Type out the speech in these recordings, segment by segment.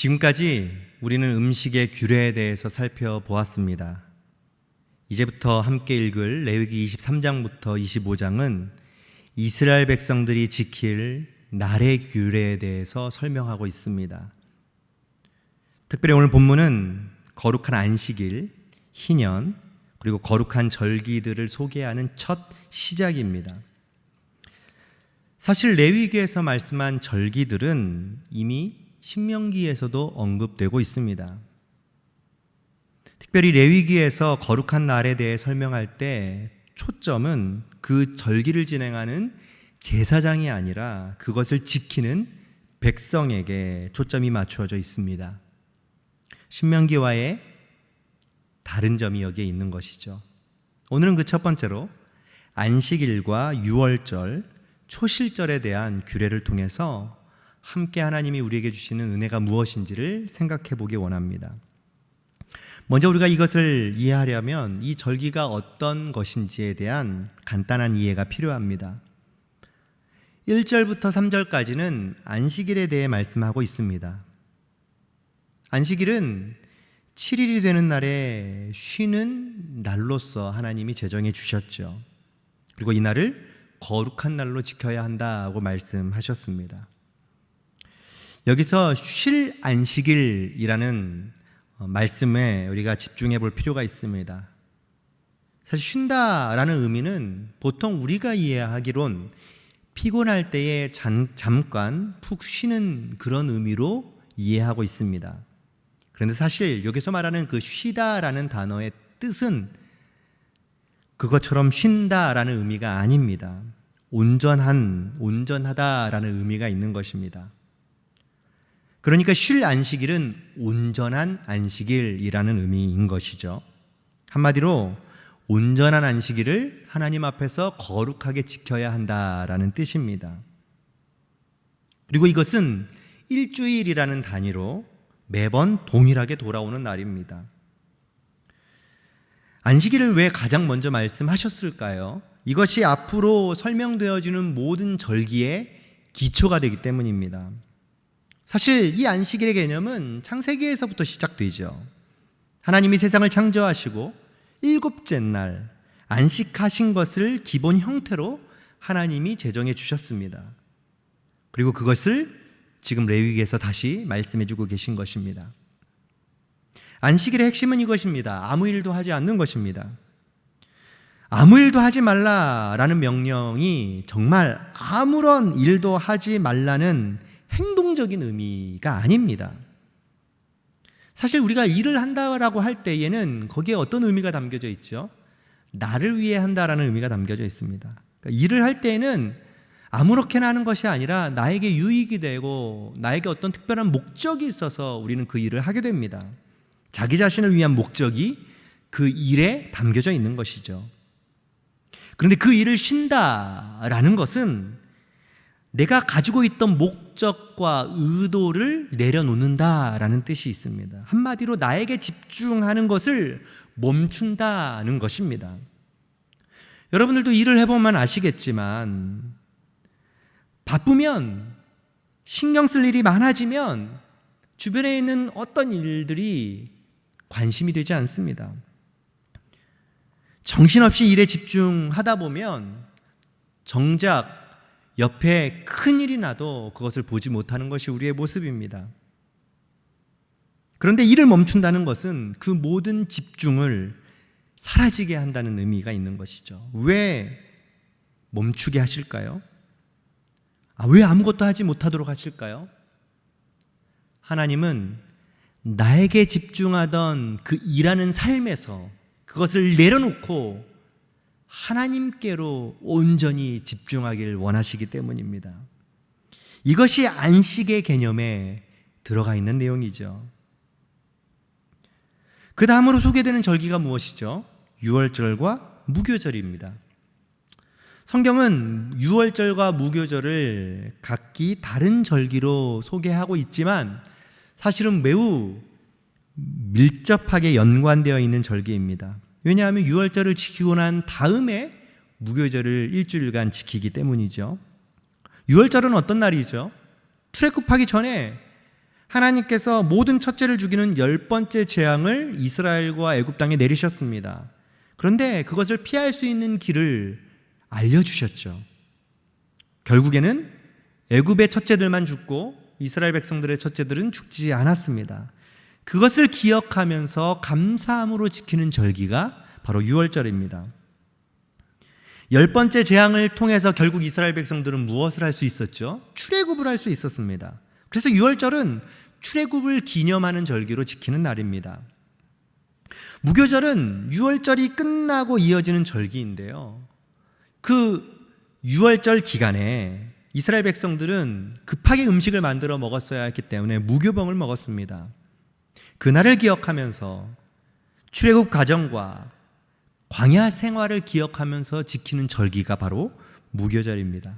지금까지 우리는 음식의 규례에 대해서 살펴보았습니다. 이제부터 함께 읽을 레위기 23장부터 25장은 이스라엘 백성들이 지킬 날의 규례에 대해서 설명하고 있습니다. 특별히 오늘 본문은 거룩한 안식일, 희년, 그리고 거룩한 절기들을 소개하는 첫 시작입니다. 사실 레위기에서 말씀한 절기들은 이미 신명기에서도 언급되고 있습니다. 특별히 레위기에서 거룩한 날에 대해 설명할 때 초점은 그 절기를 진행하는 제사장이 아니라 그것을 지키는 백성에게 초점이 맞추어져 있습니다. 신명기와의 다른 점이 여기에 있는 것이죠. 오늘은 그 첫 번째로 안식일과 유월절, 초실절에 대한 규례를 통해서 함께 하나님이 우리에게 주시는 은혜가 무엇인지를 생각해 보기 원합니다. 먼저 우리가 이것을 이해하려면 이 절기가 어떤 것인지에 대한 간단한 이해가 필요합니다. 1절부터 3절까지는 안식일에 대해 말씀하고 있습니다. 안식일은 7일이 되는 날에 쉬는 날로서 하나님이 제정해 주셨죠. 그리고 이 날을 거룩한 날로 지켜야 한다고 말씀하셨습니다. 여기서 쉴 안식일이라는 말씀에 우리가 집중해 볼 필요가 있습니다. 사실 쉰다라는 의미는 보통 우리가 이해하기론 피곤할 때에 잠깐 푹 쉬는 그런 의미로 이해하고 있습니다. 그런데 사실 여기서 말하는 그 쉬다라는 단어의 뜻은 그것처럼 쉰다라는 의미가 아닙니다. 온전하다라는 의미가 있는 것입니다. 그러니까 쉴 안식일은 온전한 안식일이라는 의미인 것이죠. 한마디로 온전한 안식일을 하나님 앞에서 거룩하게 지켜야 한다라는 뜻입니다. 그리고 이것은 일주일이라는 단위로 매번 동일하게 돌아오는 날입니다. 안식일을 왜 가장 먼저 말씀하셨을까요? 이것이 앞으로 설명되어지는 모든 절기의 기초가 되기 때문입니다. 사실 이 안식일의 개념은 창세기에서부터 시작되죠. 하나님이 세상을 창조하시고 일곱째 날 안식하신 것을 기본 형태로 하나님이 제정해 주셨습니다. 그리고 그것을 지금 레위기에서 다시 말씀해 주고 계신 것입니다. 안식일의 핵심은 이것입니다. 아무 일도 하지 않는 것입니다. 아무 일도 하지 말라라는 명령이 정말 아무런 일도 하지 말라는 행동적인 의미가 아닙니다. 사실 우리가 일을 한다라고 할 때에는 거기에 어떤 의미가 담겨져 있죠? 나를 위해 한다라는 의미가 담겨져 있습니다. 그러니까 일을 할 때에는 아무렇게나 하는 것이 아니라 나에게 유익이 되고 나에게 어떤 특별한 목적이 있어서 우리는 그 일을 하게 됩니다. 자기 자신을 위한 목적이 그 일에 담겨져 있는 것이죠. 그런데 그 일을 쉰다라는 것은 내가 가지고 있던 목적과 의도를 내려놓는다라는 뜻이 있습니다. 한마디로 나에게 집중하는 것을 멈춘다는 것입니다. 여러분들도 일을 해보면 아시겠지만 바쁘면 신경 쓸 일이 많아지면 주변에 있는 어떤 일들이 관심이 되지 않습니다. 정신없이 일에 집중하다 보면 정작 옆에 큰일이 나도 그것을 보지 못하는 것이 우리의 모습입니다. 그런데 일을 멈춘다는 것은 그 모든 집중을 사라지게 한다는 의미가 있는 것이죠. 왜 멈추게 하실까요? 왜 아무것도 하지 못하도록 하실까요? 하나님은 나에게 집중하던 그 일하는 삶에서 그것을 내려놓고 하나님께로 온전히 집중하기를 원하시기 때문입니다. 이것이 안식의 개념에 들어가 있는 내용이죠. 그 다음으로 소개되는 절기가 무엇이죠? 유월절과 무교절입니다. 성경은 유월절과 무교절을 각기 다른 절기로 소개하고 있지만 사실은 매우 밀접하게 연관되어 있는 절기입니다. 왜냐하면 유월절을 지키고 난 다음에 무교절을 일주일간 지키기 때문이죠. 유월절은 어떤 날이죠? 출애굽하기 전에 하나님께서 모든 첫째를 죽이는 10번째 재앙을 이스라엘과 애굽 땅에 내리셨습니다. 그런데 그것을 피할 수 있는 길을 알려주셨죠. 결국에는 애굽의 첫째들만 죽고 이스라엘 백성들의 첫째들은 죽지 않았습니다. 그것을 기억하면서 감사함으로 지키는 절기가 바로 유월절입니다. 10번째 재앙을 통해서 결국 이스라엘 백성들은 무엇을 할 수 있었죠? 출애굽을 할 수 있었습니다. 그래서 유월절은 출애굽을 기념하는 절기로 지키는 날입니다. 무교절은 유월절이 끝나고 이어지는 절기인데요. 그 유월절 기간에 이스라엘 백성들은 급하게 음식을 만들어 먹었어야 했기 때문에 무교병을 먹었습니다. 그날을 기억하면서 출애굽 과정과 광야 생활을 기억하면서 지키는 절기가 바로 무교절입니다.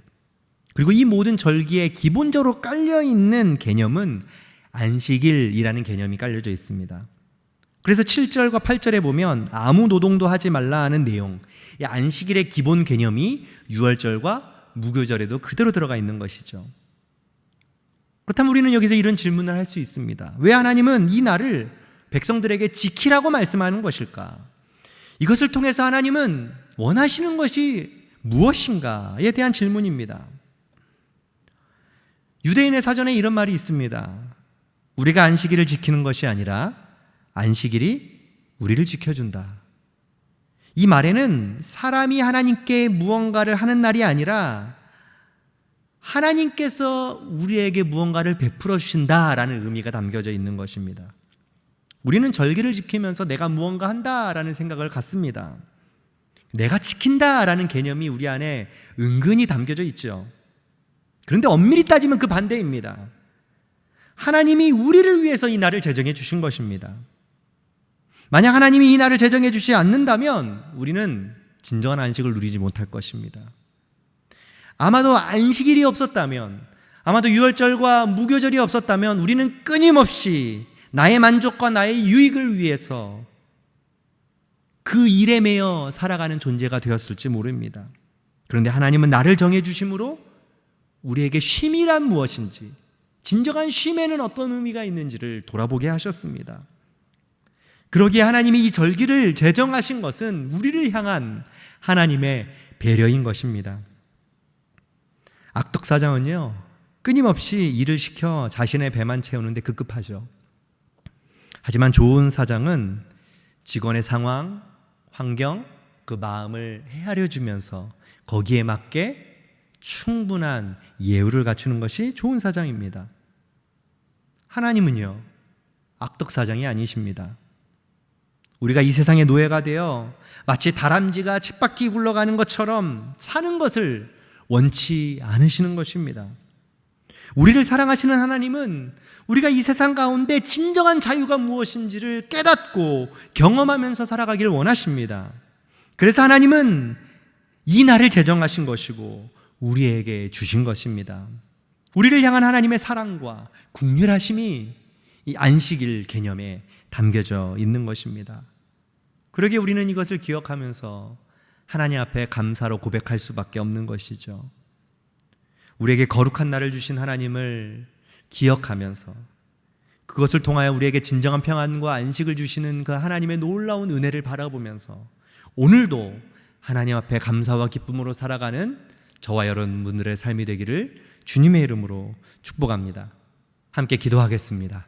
그리고 이 모든 절기에 기본적으로 깔려있는 개념은 안식일이라는 개념이 깔려져 있습니다. 그래서 7절과 8절에 보면 아무 노동도 하지 말라 하는 내용, 이 안식일의 기본 개념이 유월절과 무교절에도 그대로 들어가 있는 것이죠. 그렇다면 우리는 여기서 이런 질문을 할 수 있습니다. 왜 하나님은 이 날을 백성들에게 지키라고 말씀하는 것일까? 이것을 통해서 하나님은 원하시는 것이 무엇인가에 대한 질문입니다. 유대인의 사전에 이런 말이 있습니다. 우리가 안식일을 지키는 것이 아니라 안식일이 우리를 지켜준다. 이 말에는 사람이 하나님께 무언가를 하는 날이 아니라 하나님께서 우리에게 무언가를 베풀어 주신다라는 의미가 담겨져 있는 것입니다. 우리는 절기를 지키면서 내가 무언가 한다라는 생각을 갖습니다. 내가 지킨다라는 개념이 우리 안에 은근히 담겨져 있죠. 그런데 엄밀히 따지면 그 반대입니다. 하나님이 우리를 위해서 이 날을 제정해 주신 것입니다. 만약 하나님이 이 날을 제정해 주지 않는다면 우리는 진정한 안식을 누리지 못할 것입니다. 아마도 안식일이 없었다면, 아마도 유월절과 무교절이 없었다면 우리는 끊임없이 나의 만족과 나의 유익을 위해서 그 일에 매여 살아가는 존재가 되었을지 모릅니다. 그런데 하나님은 나를 정해 주심으로 우리에게 쉼이란 무엇인지, 진정한 쉼에는 어떤 의미가 있는지를 돌아보게 하셨습니다. 그러기에 하나님이 이 절기를 제정하신 것은 우리를 향한 하나님의 배려인 것입니다. 악덕사장은요, 끊임없이 일을 시켜 자신의 배만 채우는데 급급하죠. 하지만 좋은 사장은 직원의 상황, 환경, 그 마음을 헤아려 주면서 거기에 맞게 충분한 예우를 갖추는 것이 좋은 사장입니다. 하나님은요, 악덕사장이 아니십니다. 우리가 이 세상의 노예가 되어 마치 다람쥐가 쳇바퀴 굴러가는 것처럼 사는 것을 원치 않으시는 것입니다. 우리를 사랑하시는 하나님은 우리가 이 세상 가운데 진정한 자유가 무엇인지를 깨닫고 경험하면서 살아가기를 원하십니다. 그래서 하나님은 이 날을 제정하신 것이고 우리에게 주신 것입니다. 우리를 향한 하나님의 사랑과 긍휼하심이 이 안식일 개념에 담겨져 있는 것입니다. 그러기에 우리는 이것을 기억하면서 하나님 앞에 감사로 고백할 수밖에 없는 것이죠. 우리에게 거룩한 날을 주신 하나님을 기억하면서 그것을 통하여 우리에게 진정한 평안과 안식을 주시는 그 하나님의 놀라운 은혜를 바라보면서 오늘도 하나님 앞에 감사와 기쁨으로 살아가는 저와 여러분들의 삶이 되기를 주님의 이름으로 축복합니다. 함께 기도하겠습니다.